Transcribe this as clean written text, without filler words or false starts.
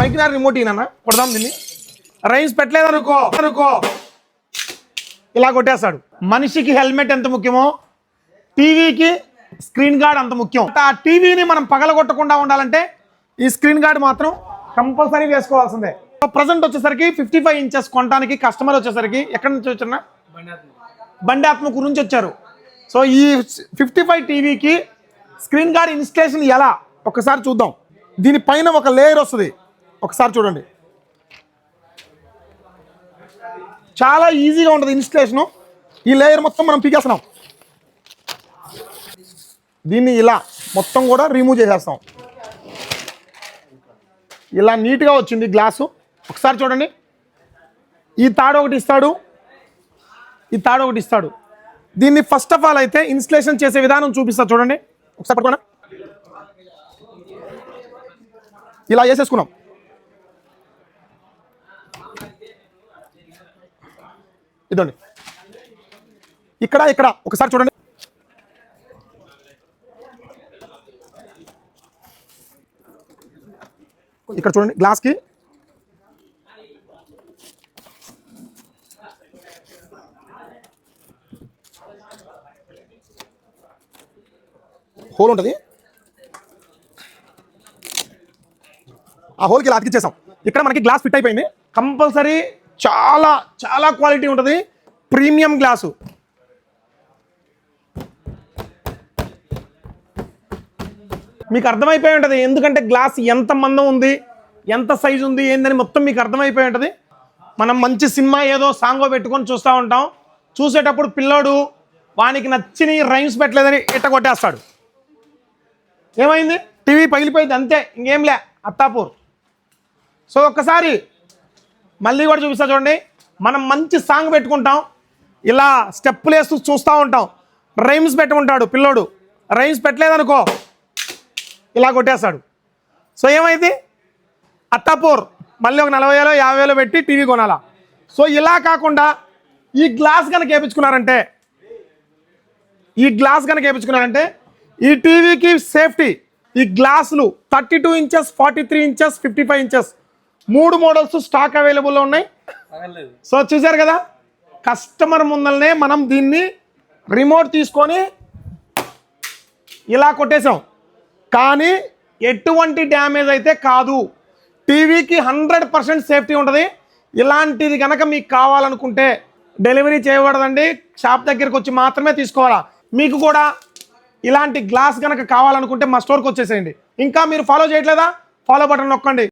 Mic నా remote ఈయన కొడదాం దీన్ని. రైమ్స్ పెట్టలేదనుకో ఇలా కొట్టేస్తాడు. మనిషికి హెల్మెట్ ఎంత ముఖ్యమో టీవీకి స్క్రీన్ గార్డ్ అంత ముఖ్యం. ఆ టీవీని మనం పగలగొట్టకుండా ఉండాలంటే ఈ స్క్రీన్ గార్డ్ మాత్రం కంపల్సరీ వేసుకోవాల్సిందే. ప్రజెంట్ వచ్చేసరికి 55 ఇంచెస్ కొనడానికి కస్టమర్ వచ్చేసరికి ఎక్కడి నుంచి వచ్చినా బండి ఆత్మకూరు నుంచి వచ్చారు. సో ఈ 55 టీవీకి స్క్రీన్ గార్డ్ ఇన్స్టలేషన్ ఎలా ఒకసారి చూద్దాం. దీనిపైన ఒక లేయర్ వస్తుంది, ఒకసారి చూడండి. చాలా ఈజీగా ఉంటుంది ఇన్స్టలేషను. ఈ లేయర్ మొత్తం మనం పీకేస్తున్నాం. దీన్ని ఇలా మొత్తం కూడా రిమూవ్ చేసేస్తాం. ఇలా నీట్గా వచ్చింది గ్లాసు. ఒకసారి చూడండి. ఈ తాడు ఒకటి ఇస్తాడు, దీన్ని ఫస్ట్ ఆఫ్ ఆల్ అయితే ఇన్స్టలేషన్ చేసే విధానం చూపిస్తా చూడండి. ఒకసారి పట్టుకోండి. ఇలా వేసేసుకున్నాం. ఇదండి ఇక్కడ ఒకసారి చూడండి. ఇక్కడ చూడండి, గ్లాస్కి హోల్ ఉంటుంది. ఆ హోల్కి ఇలా అతికిచ్చేసాం. ఇక్కడ మనకి గ్లాస్ ఫిట్ అయిపోయింది. కంపల్సరీ చాలా చాలా క్వాలిటీ ఉంటుంది, ప్రీమియం గ్లాసు. మీకు అర్థమైపోయి ఉంటుంది ఎందుకంటే గ్లాస్ ఎంత మందం ఉంది, ఎంత సైజు ఉంది ఏందని మొత్తం మీకు అర్థమైపోయి ఉంటుంది. మనం మంచి సినిమా ఏదో సాంగో పెట్టుకొని చూస్తూ ఉంటాం. చూసేటప్పుడు పిల్లోడు వానికి నచ్చిన రైమ్స్ పెట్టలేదని ఇట్ట కొట్టేస్తాడు. ఏమైంది? టీవీ పగిలిపోయింది, అంతే, ఇంకేంలే, అత్తాపూర్. సో ఒక్కసారి మళ్ళీ కూడా చూపిస్తా చూడండి. మనం మంచి సాంగ్ పెట్టుకుంటాం, ఇలా స్టెప్పులు వేస్తూ చూస్తూ ఉంటాం. రైమ్స్ పెట్టుకుంటాడు పిల్లోడు, రైమ్స్ పెట్టలేదనుకో ఇలా కొట్టేస్తాడు. సో ఏమైంది? అత్తాపూర్ మళ్ళీ ఒక 40,000 50,000 పెట్టి టీవీ కొనాలా. సో ఇలా కాకుండా ఈ గ్లాస్ కనుక వేయించుకున్నారంటే ఈ టీవీకి సేఫ్టీ. ఈ గ్లాసులు 32 inches, 43 inches, 55 inches 3 models stock అవైలబుల్లో ఉన్నాయి. సో చూసారు కదా, కస్టమర్ ముందరనే మనం దీన్ని రిమోట్ తీసుకొని ఇలా కొట్టేసాం. కానీ ఎటువంటి డ్యామేజ్ అయితే కాదు. టీవీకి 100% సేఫ్టీ ఉంటుంది. ఇలాంటిది కనుక మీకు కావాలనుకుంటే డెలివరీ చేయకూడదండి, షాప్ దగ్గరికి వచ్చి మాత్రమే తీసుకోవాలా. మీకు కూడా ఇలాంటి గ్లాస్ కనుక కావాలనుకుంటే మా స్టోర్కి వచ్చేసేయండి. ఇంకా మీరు ఫాలో చేయట్లేదా? ఫాలో బటన్ నొక్కండి.